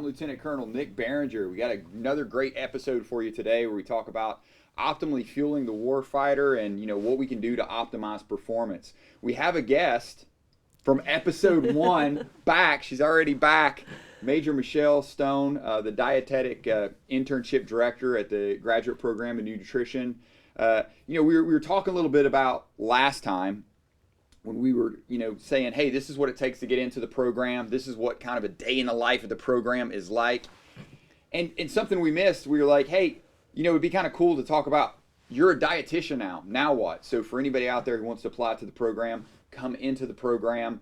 I'm Lieutenant Colonel Nick Barringer. We got another great episode for you today where we talk about optimally fueling the warfighter and what we can do to optimize performance. We have a guest from episode 1 back. She's already back. MAJ Michelle Stone, the dietetic internship director at the graduate program in nutrition. We were talking a little bit about last time when we were, saying, hey, this is what it takes to get into the program. This is what kind of a day in the life of the program is like. And something we missed, we were like, hey, it'd be kind of cool to talk about, you're a dietitian now. Now what? So for anybody out there who wants to apply to the program, come into the program.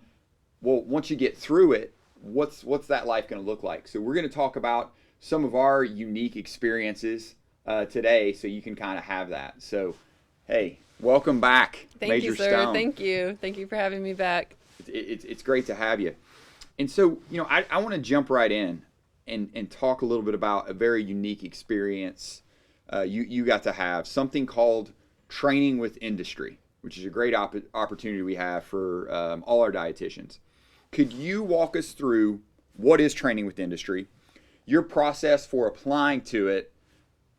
Well, once you get through it, what's that life going to look like? So we're going to talk about some of our unique experiences today, so you can kind of have that. So, hey, welcome back, Thank you, sir. Stone. Thank you for having me back. It's great to have you. And so, I want to jump right in and talk a little bit about a very unique experience you got to have, something called training with industry, which is a great opportunity we have for all our dietitians. Could you walk us through what is training with industry, your process for applying to it,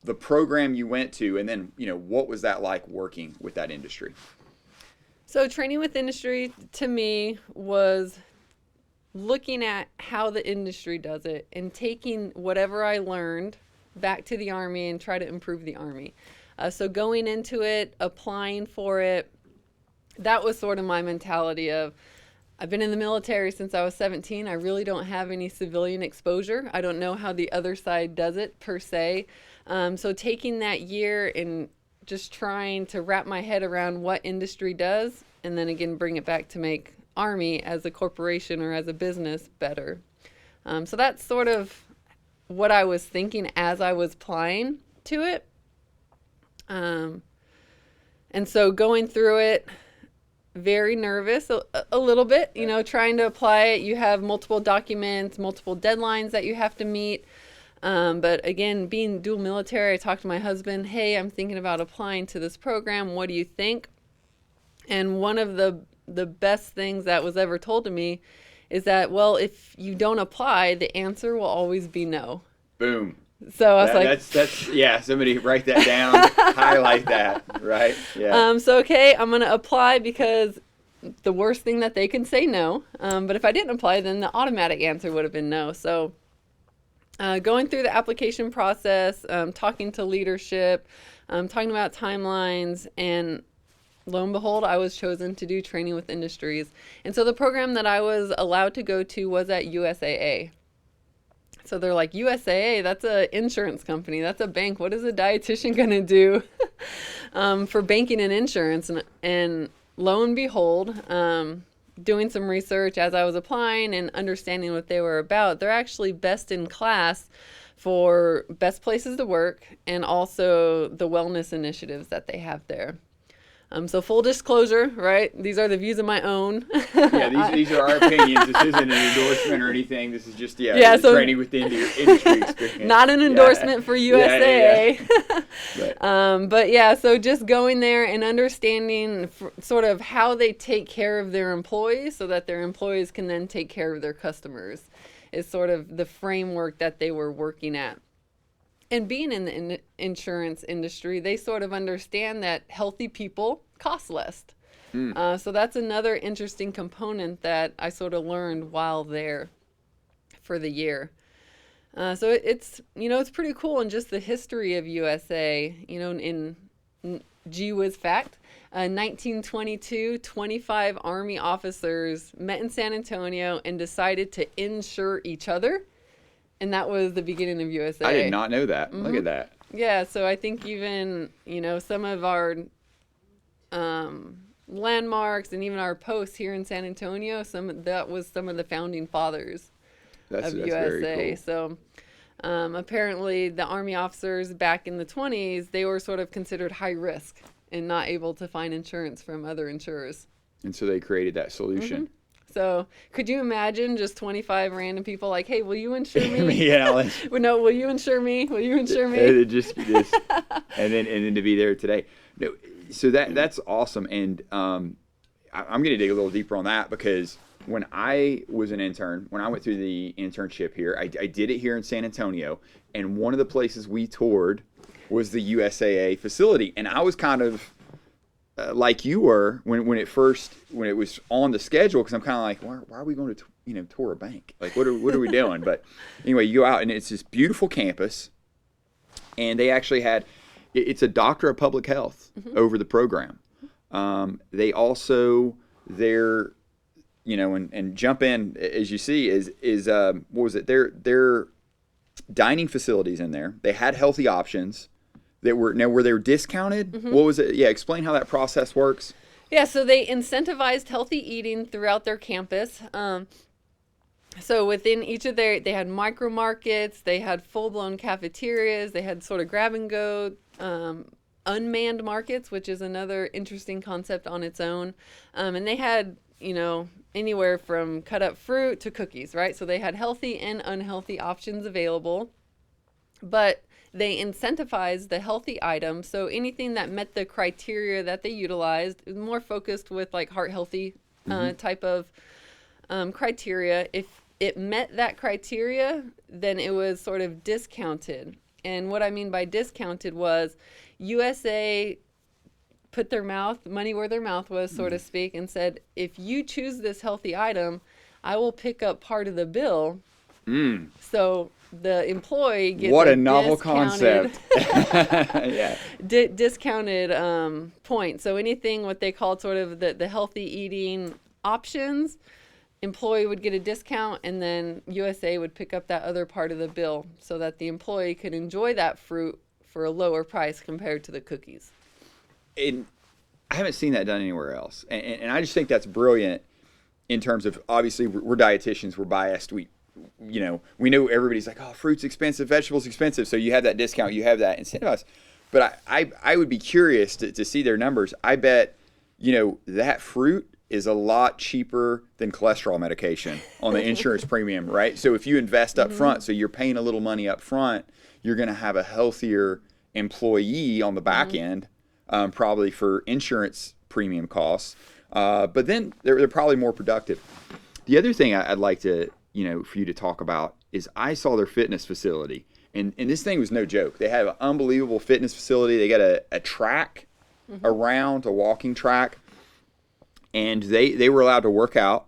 the program you went to, and then, what was that like working with that industry? So training with industry to me was looking at how the industry does it and taking whatever I learned back to the Army and try to improve the Army. So going into it, applying for it, that was sort of my mentality of, I've been in the military since I was 17. I really don't have any civilian exposure. I don't know how the other side does it per se. So taking that year and just trying to wrap my head around what industry does, and then again bring it back to make Army as a corporation or as a business better. So that's sort of what I was thinking as I was applying to it. And so going through it, very nervous a little bit, trying to apply it. You have multiple documents, multiple deadlines that you have to meet. But again, being dual military, I talked to my husband, hey, I'm thinking about applying to this program. What do you think? And one of the best things that was ever told to me is that, well, if you don't apply, the answer will always be no. Boom. So I was like, that's somebody write that down, highlight that, right? Yeah. So, okay, I'm going to apply because the worst thing that they can say no. But if I didn't apply, then the automatic answer would have been no. So going through the application process, talking to leadership, talking about timelines, and lo and behold, I was chosen to do training with industries. And so the program that I was allowed to go to was at USAA. So they're like, USAA, that's an insurance company. That's a bank. What is a dietitian going to do for banking and insurance? And lo and behold, doing some research as I was applying and understanding what they were about, they're actually best in class for best places to work and also the wellness initiatives that they have there. So full disclosure, right? These are the views of my own. Yeah, these are our opinions. This isn't an endorsement or anything. This is just, so training with the industry experience. Not an endorsement for USAA. Yeah. But yeah, so just going there and understanding sort of how they take care of their employees so that their employees can then take care of their customers is sort of the framework that they were working at. And being in the insurance industry, they sort of understand that healthy people cost less. So that's another interesting component that I sort of learned while there for the year. So it's pretty cool. And just the history of USA, in gee whiz fact, 1922, 25 Army officers met in San Antonio and decided to insure each other. And that was the beginning of USA. I did not know that. Mm-hmm. Look at that. Yeah, so I think even, some of our landmarks and even our posts here in San Antonio, that was some of the founding fathers of USA. Very cool. So apparently the Army officers back in the 20s, they were sort of considered high risk and not able to find insurance from other insurers. And so they created that solution. Mm-hmm. So could you imagine just 25 random people like, hey, will you insure me? Yeah. No, will you insure me? Will you insure me? Just and then to be there today. No, so that's awesome. And I'm going to dig a little deeper on that because when I was an intern, when I went through the internship here, I did it here in San Antonio, and one of the places we toured was the USAA facility, and I was kind of like you were when it was on the schedule, because I'm kind of like, why are we going to tour a bank? Like, what are we doing? But anyway, you go out and it's this beautiful campus, and they actually had it's a doctor of public health over the program. They also and jump in as you see is what was it? Their dining facilities in there. They had healthy options that were they were discounted. What was it? Yeah, explain how that process works. Yeah, so they incentivized healthy eating throughout their campus. So within each of they had micro markets, they had full-blown cafeterias, they had sort of grab-and-go unmanned markets, which is another interesting concept on its own. And they had, anywhere from cut-up fruit to cookies, right? So they had healthy and unhealthy options available. But they incentivized the healthy items. So anything that met the criteria that they utilized, more focused with like heart healthy type of criteria. If it met that criteria, then it was sort of discounted. And what I mean by discounted was USA put their money where their mouth was, so to speak, and said, if you choose this healthy item, I will pick up part of the bill. So the employee gets what a novel concept. Yeah. Discounted point. So anything what they called sort of the healthy eating options, employee would get a discount, and then USA would pick up that other part of the bill so that the employee could enjoy that fruit for a lower price compared to the cookies. And I haven't seen that done anywhere else. And I just think that's brilliant in terms of, obviously, we're dietitians, we're biased. We know everybody's like, oh, fruit's expensive, vegetables expensive. So you have that discount, you have that incentivized. But I would be curious to see their numbers. I bet, that fruit is a lot cheaper than cholesterol medication on the insurance premium, right? So if you invest up front, so you're paying a little money up front, you're going to have a healthier employee on the back end, probably for insurance premium costs. But then they're probably more productive. The other thing I'd like to, for you to talk about is I saw their fitness facility. And this thing was no joke. They have an unbelievable fitness facility. They got a track around, a walking track. And they were allowed to work out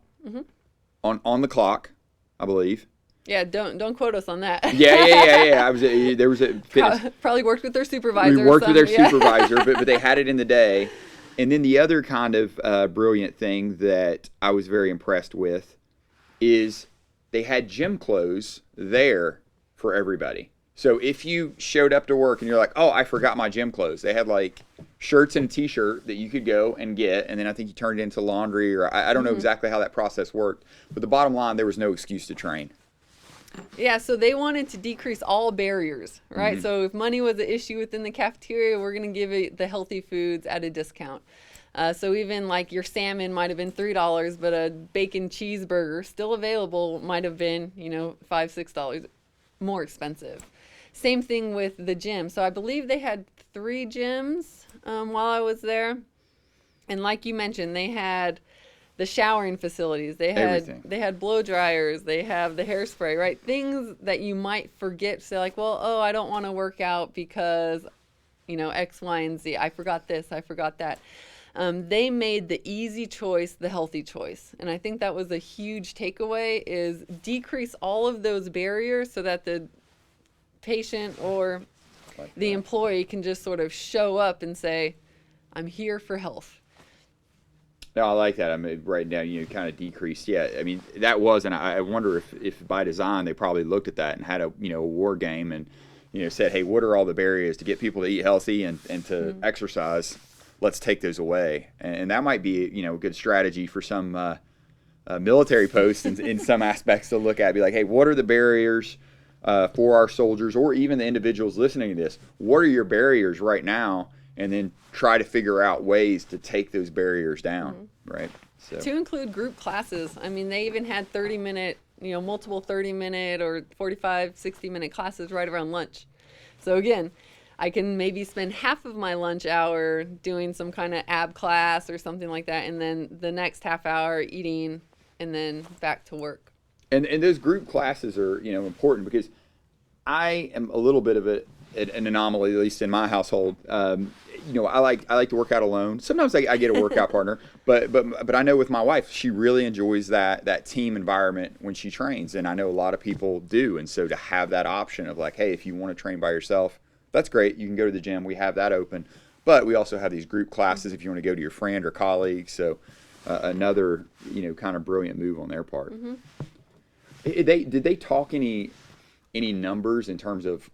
on the clock, I believe. Yeah, don't quote us on that. Yeah. There was a fitness. Probably worked with their supervisor. We worked with their supervisor, but they had it in the day. And then the other kind of brilliant thing that I was very impressed with is they had gym clothes there for everybody. So if you showed up to work and you're like, oh, I forgot my gym clothes, they had like shirts and a t-shirt that you could go and get, and then I think you turned it into laundry, or I don't know exactly how that process worked, but the bottom line, there was no excuse to train. Yeah, so they wanted to decrease all barriers, right? So if money was an issue within the cafeteria, we're going to give it the healthy foods at a discount. So even like your salmon might have been $3, but a bacon cheeseburger still available might have been, $5, $6 more expensive. Same thing with the gym. So I believe they had 3 gyms while I was there. And like you mentioned, they had the showering facilities. They had blow dryers. They have the hairspray, right? Things that you might forget. Say like, well, I don't want to work out because, X, Y, and Z. I forgot this. I forgot that. They made the easy choice the healthy choice. And I think that was a huge takeaway, is decrease all of those barriers so that the patient or the employee can just sort of show up and say, I'm here for health. No, I like that. I mean, right now, kind of decreased. Yeah, I mean, that was, and I wonder if by design they probably looked at that and had a war game and, said, hey, what are all the barriers to get people to eat healthy and to exercise? Let's take those away. And that might be, a good strategy for some military posts in some aspects to look at. Be like, hey, what are the barriers for our soldiers, or even the individuals listening to this? What are your barriers right now? And then try to figure out ways to take those barriers down, right? So. To include group classes. I mean, they even had 30-minute, multiple 30-minute or 45, 60-minute classes right around lunch. So again, I can maybe spend half of my lunch hour doing some kind of ab class or something like that, and then the next half hour eating and then back to work. And those group classes are, important because I am a little bit of an anomaly, at least in my household. I like to work out alone. Sometimes I get a workout partner, but I know with my wife, she really enjoys that team environment when she trains, and I know a lot of people do. And so to have that option of like, hey, if you want to train by yourself, that's great. You can go to the gym. We have that open, but we also have these group classes if you want to go to your friend or colleague. So another kind of brilliant move on their part. Mm-hmm. Did they talk any numbers in terms of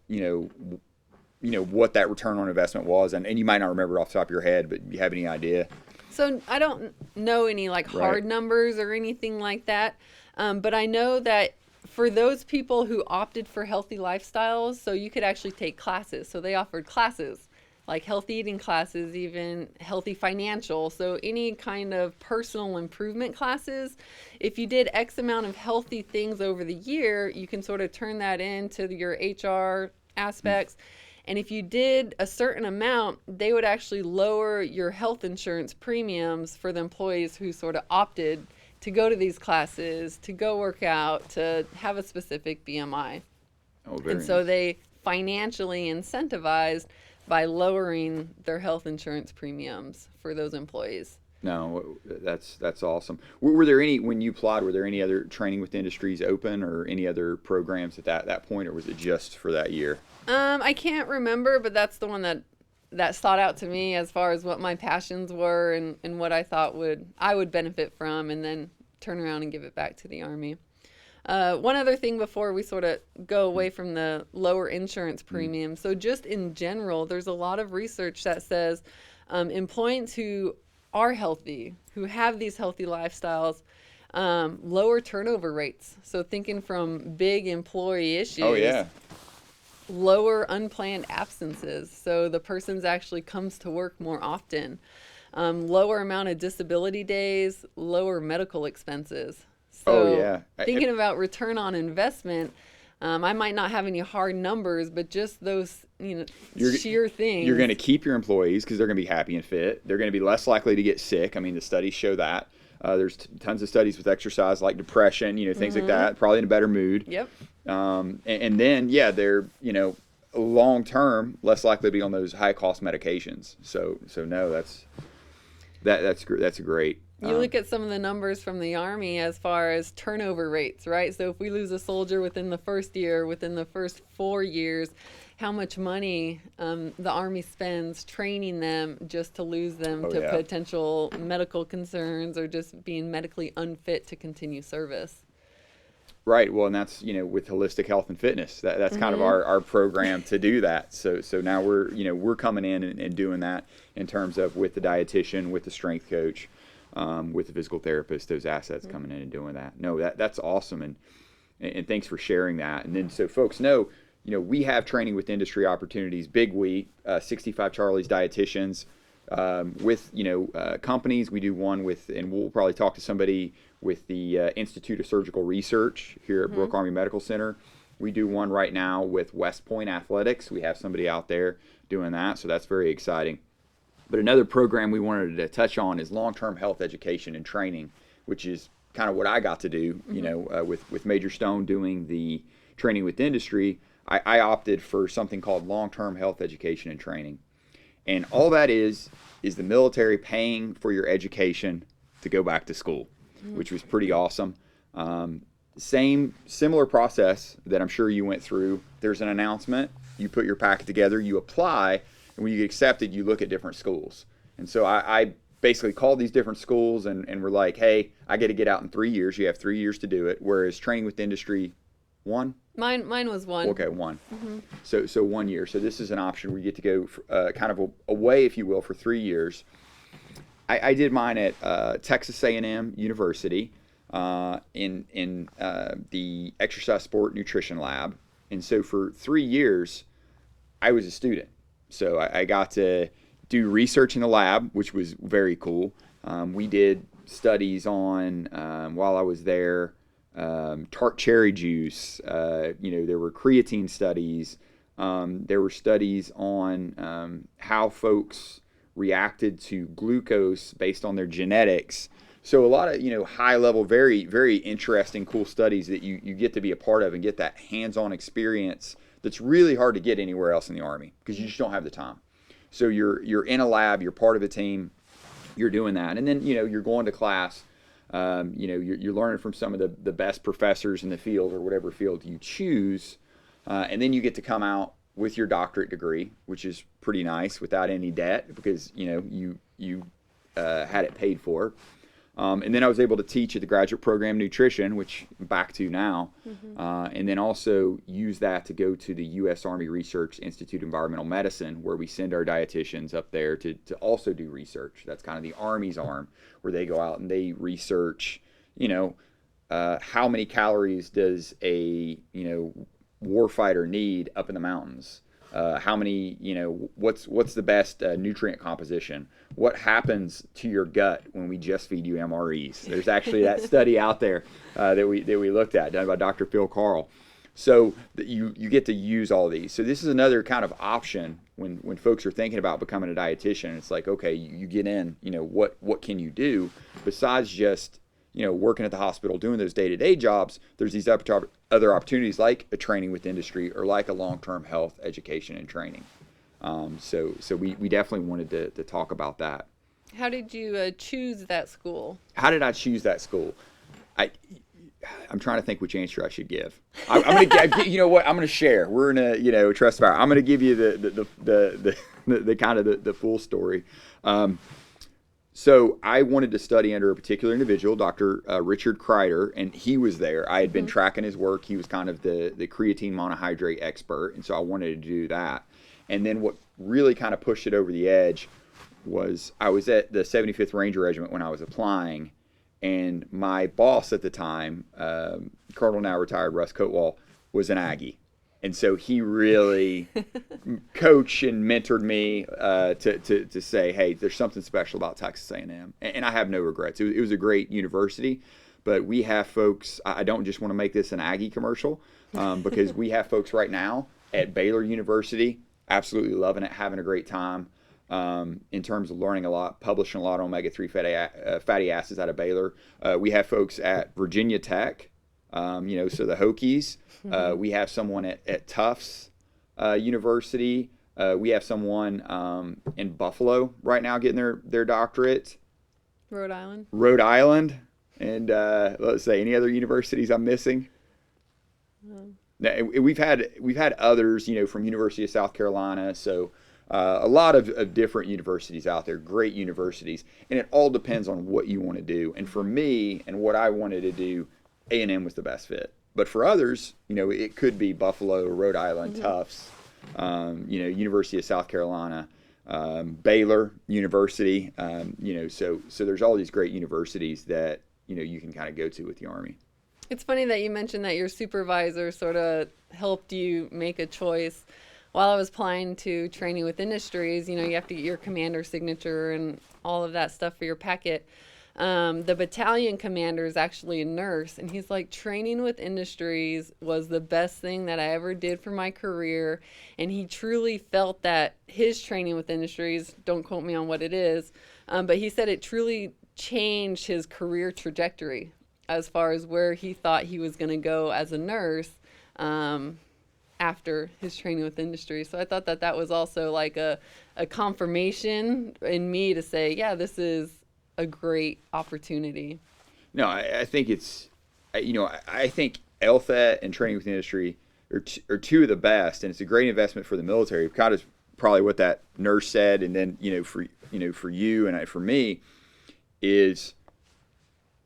what that return on investment was, and you might not remember off the top of your head, but you have any idea? So I don't know any like hard numbers or anything like that, but I know that for those people who opted for healthy lifestyles, so you could actually take classes. So they offered classes like healthy eating classes, even healthy financial. So any kind of personal improvement classes. If you did X amount of healthy things over the year, you can sort of turn that into your HR aspects. And if you did a certain amount, they would actually lower your health insurance premiums for the employees who sort of opted to go to these classes, to go work out, to have a specific BMI. Oh, very and so nice. they financially incentivized by lowering their health insurance premiums for those employees. No, that's awesome. Were there any, when you applied, were there any other training with industries open or any other programs at that point, or was it just for that year? I can't remember, but that's the one that stood out to me as far as what my passions were and what I thought I would benefit from, and then turn around and give it back to the Army. One other thing before we sort of go away from the lower insurance premium. So just in general, there's a lot of research that says employees who are healthy, who have these healthy lifestyles, lower turnover rates. So thinking from big employee issues. Oh, yeah. Lower unplanned absences. So the person's actually comes to work more often. Lower amount of disability days, lower medical expenses. So thinking about return on investment, I might not have any hard numbers, but just those sheer things. You're going to keep your employees because they're going to be happy and fit. They're going to be less likely to get sick. I mean, the studies show that. There's tons of studies with exercise like depression, things like that, probably in a better mood. Yep. And then, they're, long term less likely to be on those high cost medications. So no, that's great. You look at some of the numbers from the Army as far as turnover rates, right? So if we lose a soldier within the first year, within the first 4 years, how much money the Army spends training them just to lose them to potential medical concerns or just being medically unfit to continue service. Right. Well, and that's, with holistic health and fitness, that's kind of our program to do that. So now we're coming in and doing that in terms of with the dietitian, with the strength coach, with the physical therapist, those assets coming in and doing that. No, that's awesome. And thanks for sharing that. And then so folks know, we have training with industry opportunities, Big We, 65 Charlie's dietitians, with, companies. We do one with, and we'll probably talk to somebody with the Institute of Surgical Research here at Brooke Army Medical Center. We do one right now with West Point Athletics. We have somebody out there doing that, so that's very exciting. But another program we wanted to touch on is long-term health education and training, which is kind of what I got to do, with Major Stone doing the training with industry. I opted for something called long-term health education and training. And all that is the military paying for your education to go back to school, which was pretty awesome. Similar process that I'm sure you went through. There's an announcement, you put your packet together, you apply, and when you get accepted, you look at different schools. And so I basically called these different schools and were like, hey, I get to get out in 3 years. You have 3 years to do it. Whereas training with industry, 1? Mine was 1. Okay, 1. So 1 year. So this is an option where you get to go kind of away, if you will, for 3 years. I did mine at Texas A&M University in the exercise sport nutrition lab. And so for 3 years, I was a student. So I got to do research in the lab, which was very cool. We did studies on, while I was there, tart cherry juice. There were creatine studies. There were studies on how folks reacted to glucose based on their genetics. So a lot of, high level, very, very interesting, cool studies that you get to be a part of and get that hands-on experience that's really hard to get anywhere else in the Army because you just don't have the time. So you're in a lab, you're part of a team, you're doing that. And then, you're going to class, you're learning from some of the best professors in the field or whatever field you choose. And then you get to come out with your doctorate degree, which is pretty nice without any debt because, you had it paid for. And then I was able to teach at the graduate program nutrition, which I'm back to now, and then also use that to go to the U.S. Army Research Institute of Environmental Medicine, where we send our dietitians up there to also do research. That's kind of the Army's arm, where they go out and they research, how many calories does a, warfighter need up in the mountains? How many, what's the best nutrient composition? What happens to your gut when we just feed you MREs? There's actually that study out there that we looked at, done by Dr. Phil Carl. So that you get to use all these. So this is another kind of option when folks are thinking about becoming a dietitian. It's like, okay, you get in, what can you do besides just working at the hospital, doing those day-to-day jobs? There's these other opportunities like a training with industry or like a long-term health education and training. So we definitely wanted to talk about that. How did you choose that school? How did I choose that school? I'm trying to think which answer I should give. I'm gonna, you know what? I'm gonna share. We're in a, trust fire. I'm gonna give you the kind of the full story. So I wanted to study under a particular individual, Dr. Richard Kreider, and he was there. I had been tracking his work. He was kind of the creatine monohydrate expert, and so I wanted to do that. And then what really kind of pushed it over the edge was I was at the 75th Ranger Regiment when I was applying, and my boss at the time, Colonel now retired Russ Coatwall, was an Aggie. And so he really coached and mentored me to say, hey, there's something special about Texas A&M. And I have no regrets. It was a great university, but we have folks, I don't just want to make this an Aggie commercial, because we have folks right now at Baylor University absolutely loving it, having a great time in terms of learning a lot, publishing a lot on omega-3 fatty acids out of Baylor. We have folks at Virginia Tech, so the Hokies. We have someone at Tufts University. We have someone in Buffalo right now getting their doctorate. Rhode Island. Rhode Island. And let's say any other universities I'm missing. Now, we've had others, from University of South Carolina. So a lot of different universities out there, great universities. And it all depends on what you want to do. And for me and what I wanted to do, A&M was the best fit. But for others, it could be Buffalo, Rhode Island, Tufts, University of South Carolina, Baylor University, so there's all these great universities that, you can kind of go to with the Army. It's funny that you mentioned that your supervisor sort of helped you make a choice. While I was applying to training with industries, you have to get your commander signature and all of that stuff for your packet. The battalion commander is actually a nurse, and he's like, training with industries was the best thing that I ever did for my career. And he truly felt that his training with industries, don't quote me on what it is, but he said it truly changed his career trajectory as far as where he thought he was going to go as a nurse after his training with industry. So I thought that was also like a confirmation in me to say, yeah, this is a great opportunity. No, I think it's, I think LTHET and training with the industry are two of the best, and it's a great investment for the military. Kind of probably what that nurse said, and then for you and for me is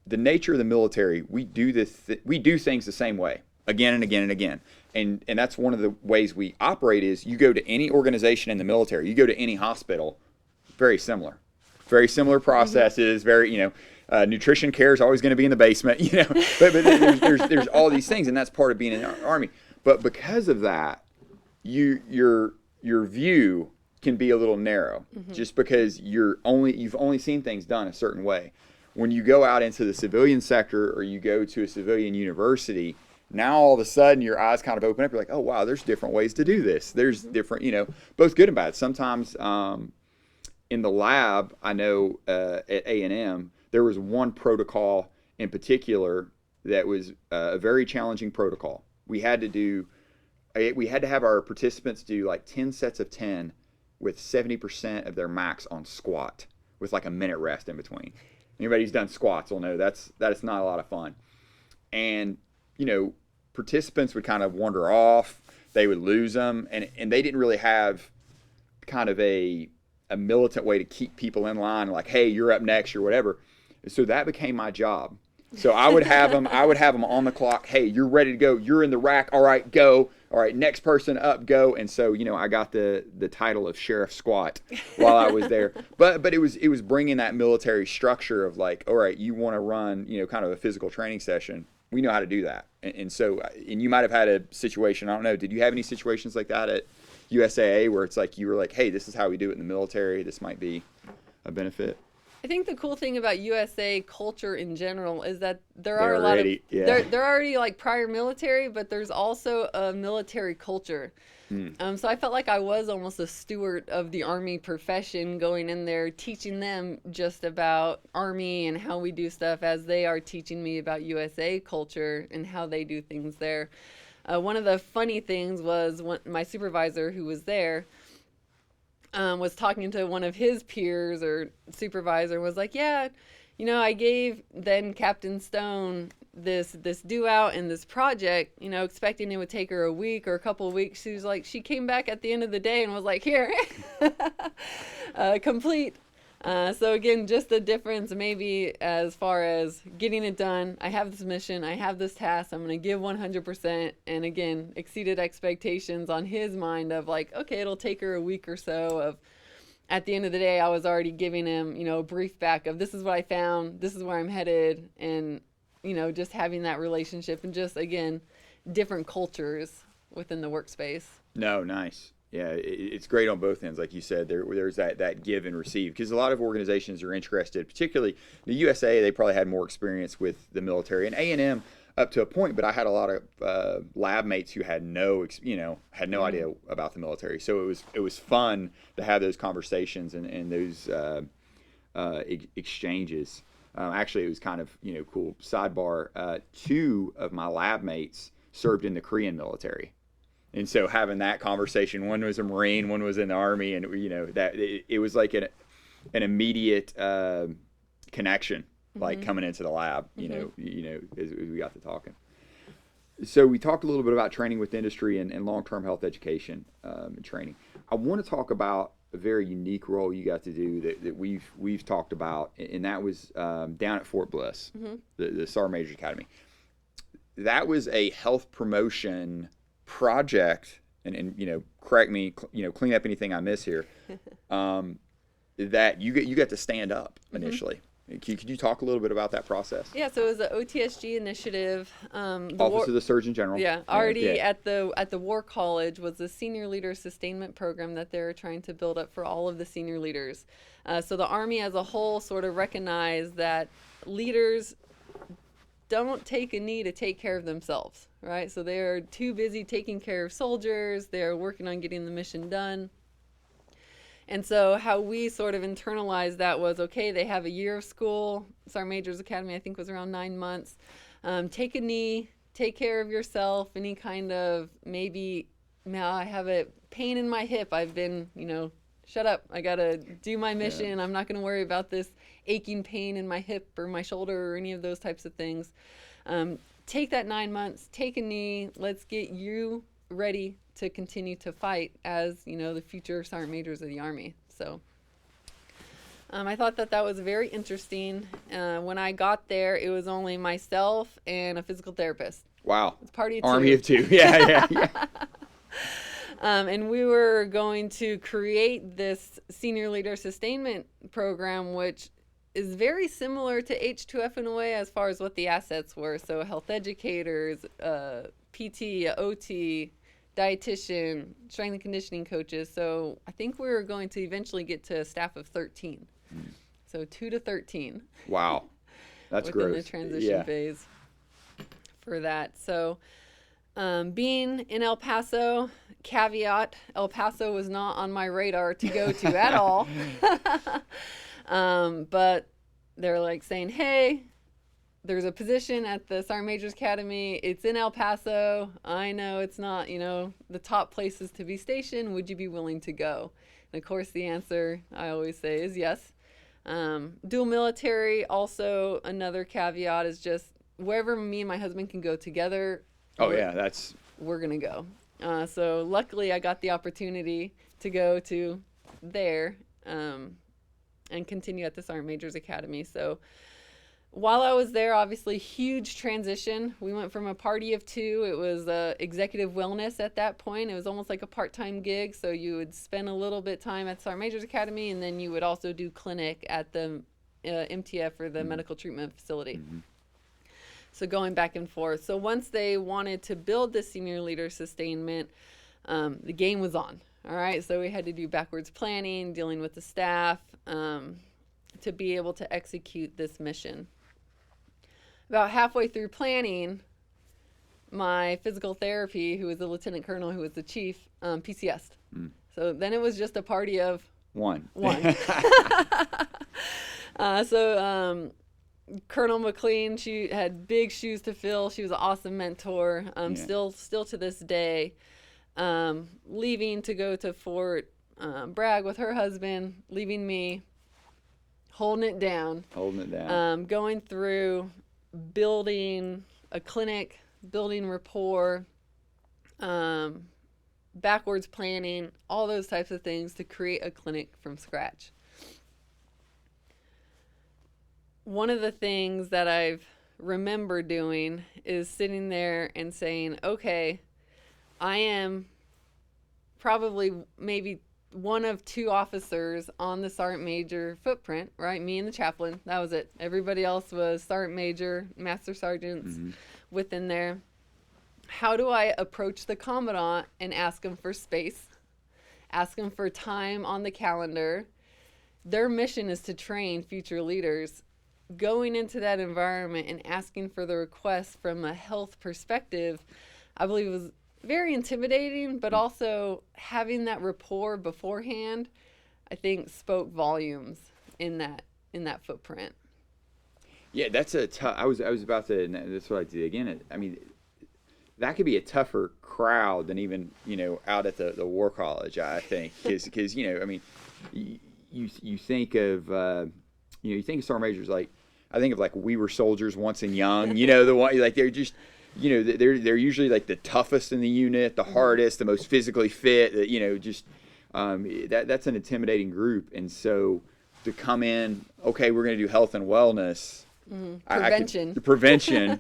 the nature of the military. We do things the same way again and again and again, and that's one of the ways we operate. Is you go to any organization in the military, you go to any hospital, very similar processes. Very, nutrition care is always going to be in the basement, but there's all these things, and that's part of being in the Army. But because of that, your view can be a little narrow, just because you've only seen things done a certain way. When you go out into the civilian sector or you go to a civilian university, now all of a sudden your eyes kind of open up. You're like, oh wow, there's different ways to do this. There's different, both good and bad. Sometimes in the lab, I know at A&M, there was one protocol in particular that was a very challenging protocol. We had to have our participants do like 10 sets of 10 with 70% of their max on squat with like a minute rest in between. Anybody who's done squats will know that is not a lot of fun. And, participants would kind of wander off. They would lose them. And they didn't really have kind of a militant way to keep people in line, like, hey, you're up next or whatever. So that became my job. So I would have them on the clock. Hey, you're ready to go. You're in the rack. All right, go. All right, next person up, go. And so, I got the title of Sheriff Squat while I was there. But it was bringing that military structure of like, all right, you want to run, kind of a physical training session. We know how to do that. And so you might have had a situation, I don't know, did you have any situations like that at USAA where it's like you were like, hey, this is how we do it in the military. This might be a benefit. I think the cool thing about USA culture in general is that they're already like prior military, but there's also a military culture. So I felt like I was almost a steward of the Army profession, going in there teaching them just about Army and how we do stuff as they are teaching me about USA culture and how they do things there. One of the funny things was when my supervisor who was there was talking to one of his peers or supervisor, was like, yeah, I gave then Captain Stone this due out in this project, expecting it would take her a week or a couple of weeks. She was like, she came back at the end of the day and was like, here, complete. So again, just the difference maybe as far as getting it done. I have this mission, I have this task, I'm going to give 100%. And again, exceeded expectations on his mind of like, okay, it'll take her a week or so of, at the end of the day, I was already giving him, a brief back of this is what I found, this is where I'm headed. And, just having that relationship and just, again, different cultures within the workspace. No, nice. Yeah, it's great on both ends. Like you said, there's that give and receive, because a lot of organizations are interested, particularly the USAA, they probably had more experience with the military, and A&M up to a point, but I had a lot of lab mates who had no idea about the military. So it was fun to have those conversations and those exchanges. Actually, it was kind of cool. Sidebar: 2 of my lab mates served in the Korean military. And so having that conversation, one was a Marine, one was in the Army, and that it was like an immediate connection, like coming into the lab, as we got to talking. So we talked a little bit about training with industry and long-term health education and training. I want to talk about a very unique role you got to do that we've talked about, and that was down at Fort Bliss, the Sergeant Major's Academy. That was a health promotion project, and correct me, clean up anything I miss here, that you got to stand up initially. Could you talk a little bit about that process? Yeah, so it was an OTSG initiative. Office of the Surgeon General. Yeah, already at the War College was the Senior Leader Sustainment program that they're trying to build up for all of the senior leaders. So the Army as a whole sort of recognized that leaders don't take a knee to take care of themselves, right? So they're too busy taking care of soldiers. They're working on getting the mission done. And so how we sort of internalized that was, okay, they have a year of school. Sergeant Major's Academy, I think, was around 9 months. Take a knee, take care of yourself. Any kind of maybe, now I have a pain in my hip. I've been, shut up. I got to do my mission. I'm not going to worry about this aching pain in my hip or my shoulder or any of those types of things. Take that 9 months, take a knee. Let's get you ready to continue to fight as, the future Sergeant Majors of the Army. So I thought that was very interesting. When I got there, it was only myself and a physical therapist. Wow. It's party of 2. Army of 2. Yeah. And we were going to create this Senior Leader Sustainment program, which is very similar to H2F in a way as far as what the assets were. So health educators, PT, OT, dietitian, strength and conditioning coaches. So I think we were going to eventually get to a staff of 13. So 2 to 13. Wow. That's within gross. the transition phase for that. So being in El Paso, caveat, El Paso was not on my radar to go to at all. But they're like saying, hey, there's a position at the Sergeant Major's Academy. It's in El Paso. I know it's not, the top places to be stationed. Would you be willing to go? And of course, the answer I always say is yes. Dual military, also another caveat is just wherever me and my husband can go together. Oh, yeah, we're going to go. So luckily, I got the opportunity to go to there and continue at the Sergeant Major's Academy. So while I was there, obviously, huge transition. We went from a party of two. It was executive wellness at that point. It was almost like a part-time gig. So you would spend a little bit time at Sergeant Major's Academy, and then you would also do clinic at the MTF, or the medical treatment facility. Mm-hmm. So going back and forth. So once they wanted to build the senior leader sustainment, the game was on. All right. So we had to do backwards planning, dealing with the staff to be able to execute this mission. About halfway through planning, my physical therapy, who was the lieutenant colonel, who was the chief, PCS'd. So then it was just a party of one. Colonel McLean, she had big shoes to fill. She was an awesome mentor. Still to this day, leaving to go to Fort Bragg with her husband, leaving me, holding it down. Going through building a clinic, building rapport, backwards planning, all those types of things to create a clinic from scratch. One of the things that I've remembered doing is sitting there and saying, okay, I am probably maybe one of two officers on the Sergeant Major footprint, right? Me and the chaplain, that was it. Everybody else was Sergeant Major, Master Sergeants within there. How do I approach the Commandant and ask him for space, ask him for time on the calendar? Their mission is to train future leaders. Going into that environment and asking for the request from a health perspective, I believe was very intimidating, but also having that rapport beforehand, I think spoke volumes in that footprint. Yeah, that's a tough. I was about to. That's what I did again. I mean, that could be a tougher crowd than even out at the War College. I think because I mean, you think of you think of Sergeant Majors like, I think of like We Were Soldiers Once and Young. The one like they're just. They're usually like the toughest in the unit, the hardest, the most physically fit. That's an intimidating group, and so to come in, okay, we're going to do health and wellness, prevention.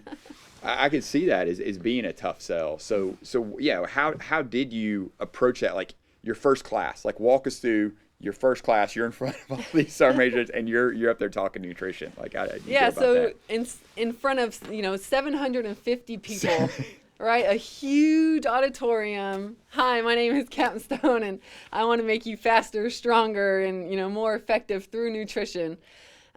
I could see that as being a tough sell. So yeah, how did you approach that? Like your first class, like walk us through your first class. You're in front of all these sergeant majors, and you're up there talking nutrition. Like so in front of 750 people, right? A huge auditorium. Hi, my name is Captain Stone, and I want to make you faster, stronger, and more effective through nutrition.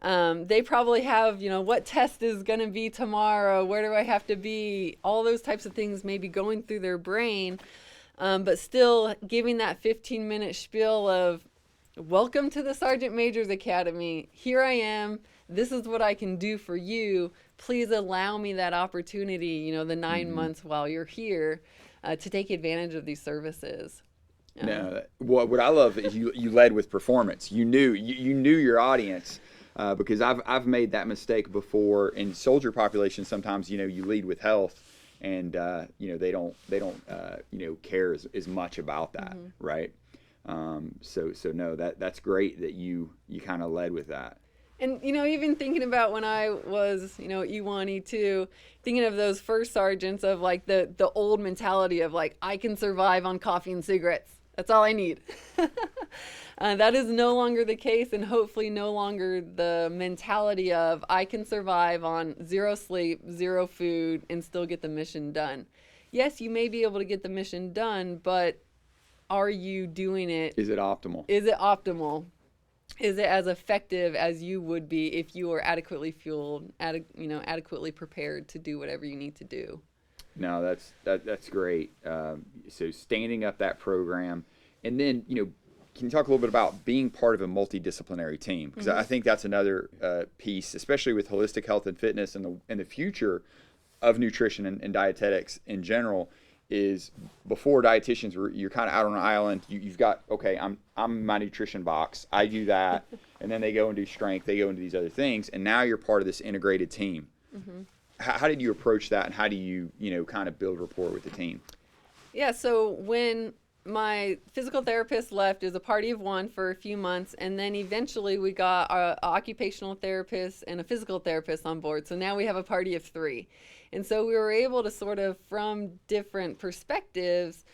They probably have what test is going to be tomorrow. Where do I have to be? All those types of things maybe going through their brain, but still giving that 15-minute spiel of, welcome to the Sergeant Major's Academy. Here I am. This is what I can do for you. Please allow me that opportunity, the 9 months while you're here, to take advantage of these services. No, what I love is you led with performance. You knew your audience, because I've made that mistake before in soldier populations. Sometimes you lead with health, and they don't care as much about that, right? So no, that's great that you kind of led with that. And even thinking about when I was E1, E2, thinking of those first sergeants of like the old mentality of like, I can survive on coffee and cigarettes. That's all I need. That is no longer the case, and hopefully no longer the mentality of I can survive on 0 sleep, 0 food, and still get the mission done. Yes, you may be able to get the mission done, but are you doing it? Is it optimal? Is it optimal? Is it as effective as you would be if you were adequately fueled, adequately prepared to do whatever you need to do? No, that's great. So standing up that program, and then can you talk a little bit about being part of a multidisciplinary team? Because I think that's another piece, especially with holistic health and fitness and the future of nutrition and dietetics in general. Is before dietitians you're kind of out on an island. You've got, okay, I'm my nutrition box, I do that, and then they go and do strength, they go into these other things, and now you're part of this integrated team. How did you approach that, and how do you kind of build rapport with the team? Yeah, so when my physical therapist left, it was a party of one for a few months, and then eventually we got an occupational therapist and a physical therapist on board. So now we have a party of 3. And so we were able to sort of, from different perspectives,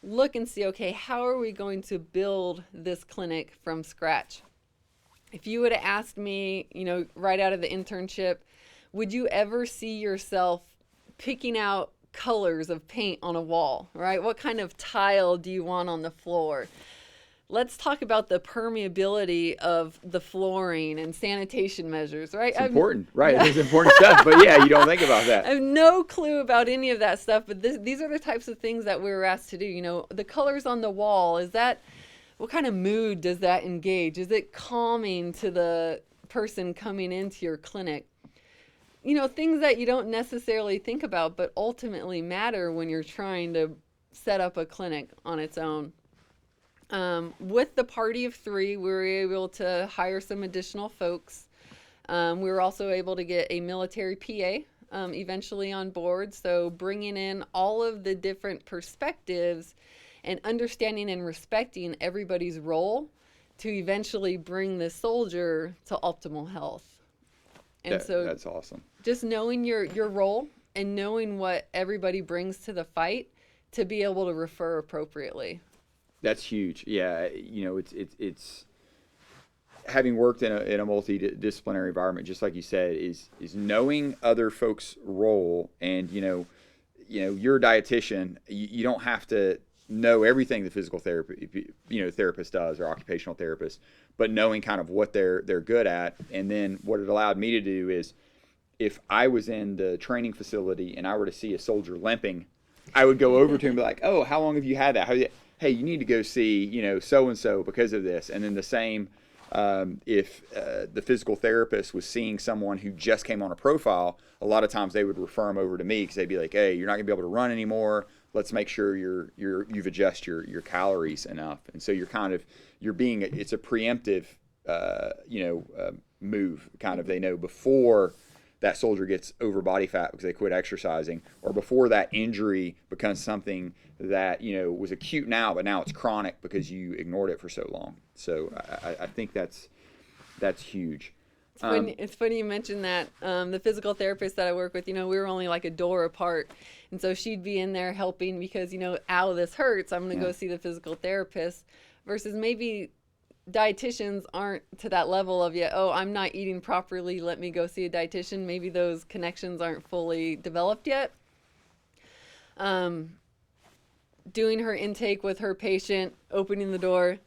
look and see, okay, how are we going to build this clinic from scratch? If you would have asked me, right out of the internship, would you ever see yourself picking out colors of paint on a wall, right? What kind of tile do you want on the floor? Let's talk about the permeability of the flooring and sanitation measures, right? It's important, right? It's important stuff, but yeah, you don't think about that. I have no clue about any of that stuff, but these are the types of things that we were asked to do. The colors on the wall, what kind of mood does that engage? Is it calming to the person coming into your clinic? Things that you don't necessarily think about, but ultimately matter when you're trying to set up a clinic on its own. With the party of 3, we were able to hire some additional folks. We were also able to get a military PA eventually on board. So bringing in all of the different perspectives and understanding and respecting everybody's role to eventually bring the soldier to optimal health. And so that's awesome. Just knowing your role and knowing what everybody brings to the fight to be able to refer appropriately. That's huge. Yeah, it's having worked in a multidisciplinary environment, just like you said, is knowing other folks' role. And you're a dietitian. You don't have to know everything the physical therapist does, or occupational therapist, but knowing kind of what they're good at. And then what it allowed me to do is, if I was in the training facility and I were to see a soldier limping, I would go over to him and be like, "Oh, how long have you had that? Hey, you need to go see, so-and-so because of this." And then the same, if the physical therapist was seeing someone who just came on a profile, a lot of times they would refer them over to me, because they'd be like, "Hey, you're not gonna be able to run anymore. Let's make sure you've adjusted your calories enough." And so it's a preemptive, move, kind of. They know before that soldier gets over body fat because they quit exercising, or before that injury becomes something that was acute now, but now it's chronic because you ignored it for so long. So I think that's huge. It's funny you mentioned that. The physical therapist that I work with, we were only like a door apart, and so she'd be in there helping because ow, this hurts, I'm going to go see the physical therapist. Versus maybe dietitians aren't to that level of I'm not eating properly, let me go see a dietitian. Maybe those connections aren't fully developed yet. Doing her intake with her patient, opening the door.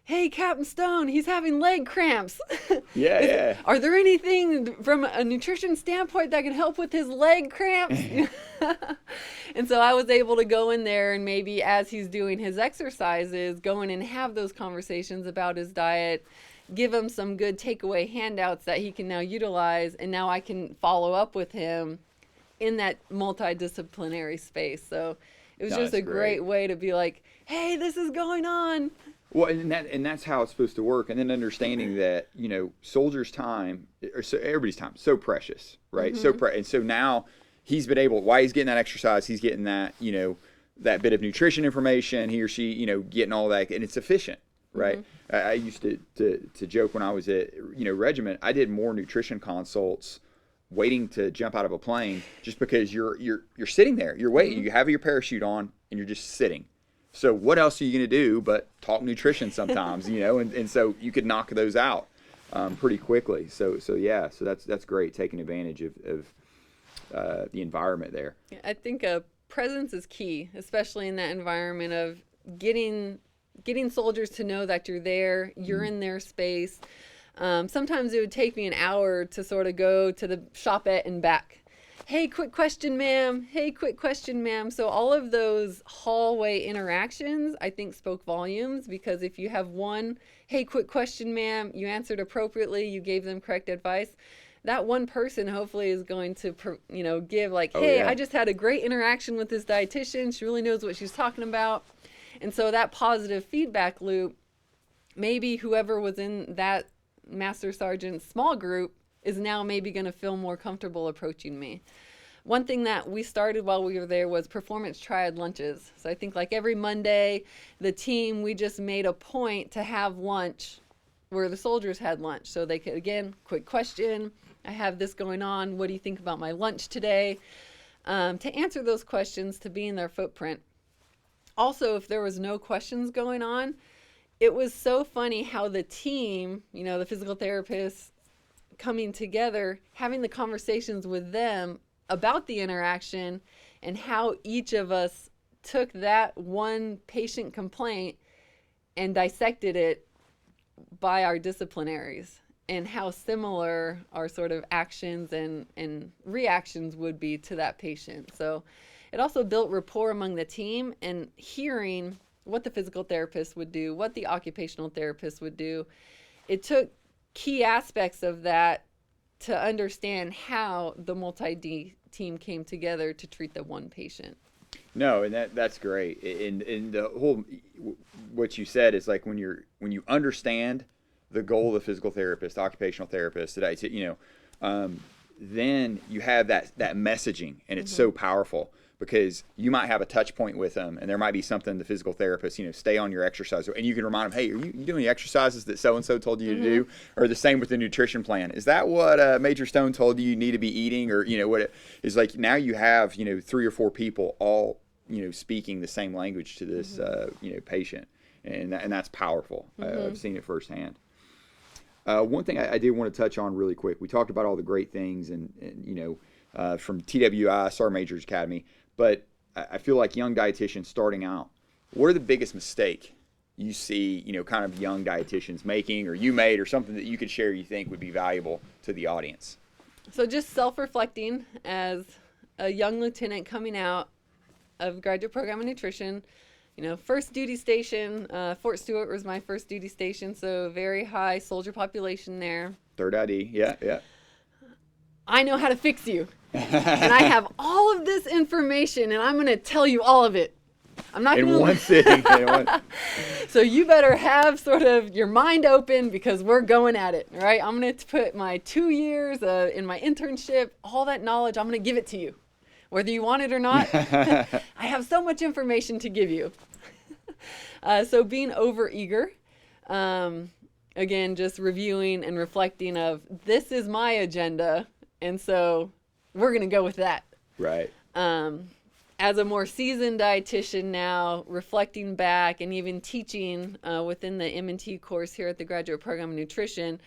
"Hey, Captain Stone, he's having leg cramps." Yeah. Are there anything from a nutrition standpoint that can help with his leg cramps? And so I was able to go in there, and maybe as he's doing his exercises, go in and have those conversations about his diet, give him some good takeaway handouts that he can now utilize, and now I can follow up with him in that multidisciplinary space. So it was just a great way to be like, "Hey, this is going on." Well, and that's how it's supposed to work. And then understanding that soldiers' time, or everybody's time, so precious, right? And so now he's been able, while he's getting that exercise, he's getting that that bit of nutrition information. He or she getting all that, and it's efficient, right? I used to joke when I was at regiment, I did more nutrition consults waiting to jump out of a plane, just because you're sitting there, you're waiting, you have your parachute on, and you're just sitting. So what else are you going to do but talk nutrition sometimes, and so you could knock those out pretty quickly. So that's great, taking advantage of the environment there. I think presence is key, especially in that environment of getting soldiers to know that you're there, you're in their space. Sometimes it would take me an hour to sort of go to the shopette and back. hey, quick question, ma'am. Hey, quick question, ma'am. So all of those hallway interactions, I think, spoke volumes, because if you have one, hey, quick question, ma'am, you answered appropriately, you gave them correct advice, that one person hopefully is going to, give like, Oh, hey, yeah. I just had a great interaction with this dietitian. She really knows what she's talking about. And so that positive feedback loop, maybe whoever was in that Master Sergeant small group is now maybe going to feel more comfortable approaching me. One thing that we started while we were there was performance triad lunches. So I think like every Monday, the team, we just made a point to have lunch where the soldiers had lunch. So they could, again, quick question, I have this going on, what do you think about my lunch today? To answer those questions, to be in their footprint. Also, if there was no questions going on, it was so funny how the team, the physical therapists coming together, having the conversations with them about the interaction, and how each of us took that one patient complaint and dissected it by our disciplinaries, and how similar our sort of actions and reactions would be to that patient. So it also built rapport among the team, and hearing what the physical therapist would do, what the occupational therapist would do. It took key aspects of that to understand how the multi-team came together to treat the one patient. No, and that's great. And the whole, what you said is like when you understand the goal of the physical therapist, occupational therapist, then you have that messaging, and it's so powerful, because you might have a touch point with them, and there might be something the physical therapist, stay on your exercise, and you can remind them, hey, are you doing the exercises that so-and-so told you to do? Or the same with the nutrition plan. Is that what Major Stone told you need to be eating? Or, what it is like now you have, 3 or 4 people all, speaking the same language to this, patient. And that's powerful. I've seen it firsthand. One thing I did want to touch on really quick, we talked about all the great things and from TWI, Sergeant Major's Academy, but I feel like young dietitians starting out, what are the biggest mistake you see, kind of young dietitians making, or you made, or something that you could share you think would be valuable to the audience? So just self-reflecting as a young lieutenant coming out of graduate program in nutrition, first duty station, Fort Stewart was my first duty station, so very high soldier population there. Third ID, yeah. I know how to fix you. And I have all of this information, and I'm going to tell you all of it. I'm not in one sitting. So you better have sort of your mind open, because we're going at it, right? I'm going to put my 2 years in my internship, all that knowledge, I'm going to give it to you. Whether you want it or not, I have so much information to give you. So being overeager, again, just reviewing and reflecting of, this is my agenda, and so we're going to go with that. Right. As a more seasoned dietitian now, reflecting back and even teaching within the M&T course here at the Graduate Program of Nutrition,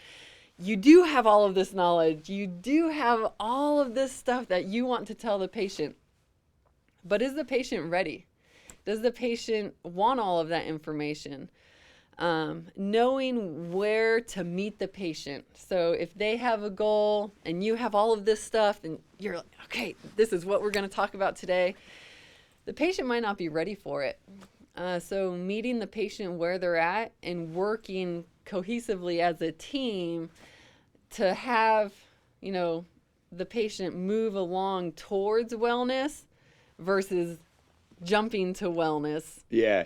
you do have all of this knowledge. You do have all of this stuff that you want to tell the patient. But is the patient ready? Does the patient want all of that information? Knowing where to meet the patient. So if they have a goal and you have all of this stuff and you're like, okay, this is what we're going to talk about today, the patient might not be ready for it. So meeting the patient where they're at and working cohesively as a team to have, the patient move along towards wellness versus jumping to wellness. Yeah.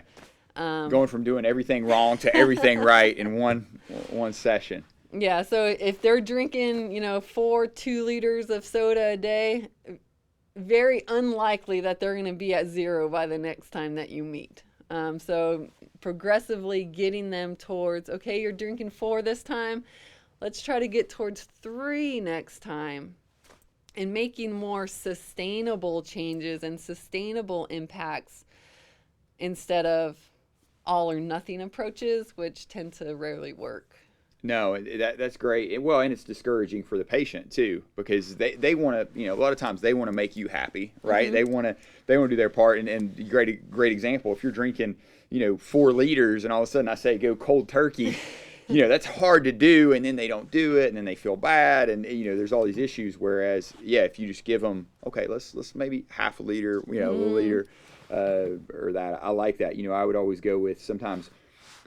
Going from doing everything wrong to everything right in one session. Yeah, so if they're drinking, 4 2-liters of soda a day, very unlikely that they're going to be at 0 by the next time that you meet. So progressively getting them towards, okay, you're drinking 4 this time, let's try to get towards 3 next time. And making more sustainable changes and sustainable impacts instead of all or nothing approaches, which tend to rarely work. No, that's great. Well, and it's discouraging for the patient too, because they want to, a lot of times they want to make you happy, right? They want to do their part. And great example, if you're drinking, 4 liters and all of a sudden I say go cold turkey, that's hard to do, and then they don't do it, and then they feel bad, and there's all these issues. Whereas, if you just give them, okay, let's maybe half a liter, a little liter, or that. I like that. I would always go with sometimes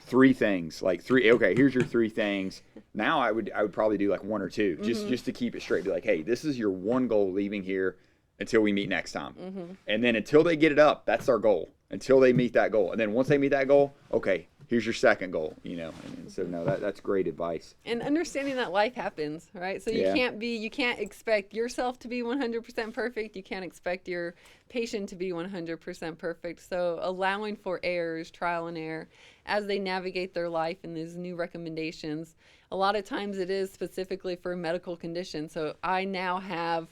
3 things, like 3. Okay, here's your 3 things. Now I would probably do like 1 or 2, just to keep it straight. Be like, hey, this is your one goal leaving here until we meet next time, and then until they get it up, that's our goal. Until they meet that goal, and then once they meet that goal, okay, here's your second goal. And so no, that's great advice. And understanding that life happens, right? So you can't expect yourself to be 100% perfect. You can't expect your patient to be 100% perfect. So allowing for errors, trial and error, as they navigate their life and these new recommendations. A lot of times it is specifically for medical conditions. So I now have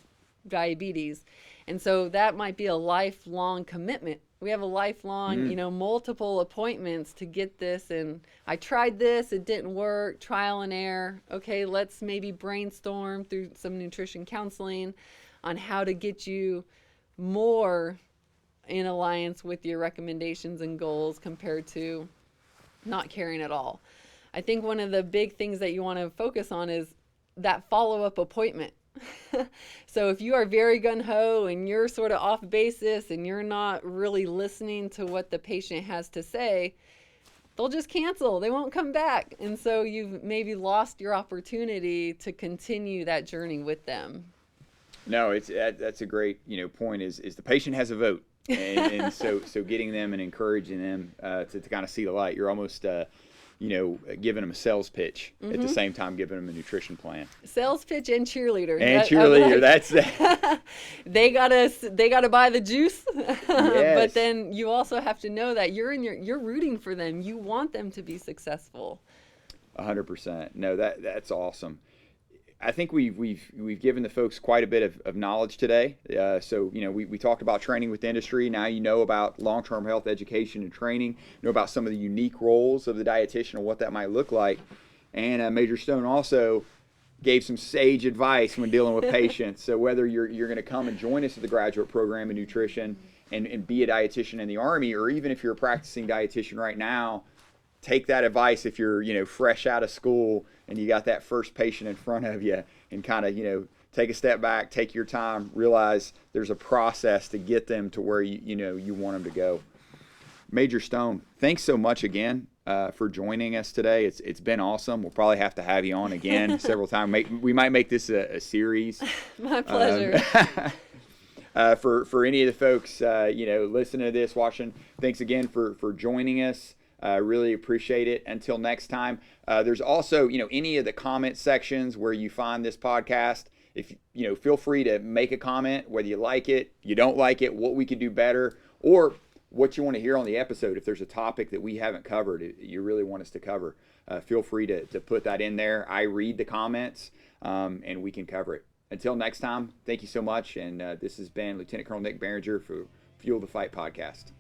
diabetes, and so that might be a lifelong commitment. We have a lifelong, multiple appointments to get this, and I tried this, it didn't work, trial and error. Okay, let's maybe brainstorm through some nutrition counseling on how to get you more in alliance with your recommendations and goals compared to not caring at all. I think one of the big things that you want to focus on is that follow-up appointment. So if you are very gung-ho and you're sort of off basis and you're not really listening to what the patient has to say, they'll just cancel. They won't come back. And so you've maybe lost your opportunity to continue that journey with them. No, that's a great point is the patient has a vote. And so getting them and encouraging them to kind of see the light. You're almost giving them a sales pitch at the same time giving them a nutrition plan. Sales pitch and cheerleader. That's that. They gotta buy the juice. Yes. But then you also have to know that you're rooting for them. You want them to be successful. 100%. No, that's awesome. I think we've given the folks quite a bit of knowledge today. So we talked about training with industry. Now you know about long-term health education and training. You know about some of the unique roles of the dietitian and what that might look like. And Major Stone also gave some sage advice when dealing with patients. So whether you're going to come and join us at the graduate program in nutrition and be a dietitian in the Army, or even if you're a practicing dietitian right now, take that advice if you're fresh out of school and you got that first patient in front of you, and kind of take a step back, take your time, realize there's a process to get them to where you want them to go. Major Stone, thanks so much again for joining us today. It's been awesome. We'll probably have to have you on again several times. We might make this a series. My pleasure. For any of the folks listening to this, watching, thanks again for joining us. Really appreciate it. Until next time, there's also, any of the comment sections where you find this podcast. If feel free to make a comment, whether you like it, you don't like it, what we could do better, or what you want to hear on the episode. If there's a topic that we haven't covered, you really want us to cover, feel free to put that in there. I read the comments, and we can cover it. Until next time, thank you so much. And this has been Lieutenant Colonel Nick Behringer for Fuel the Fight podcast.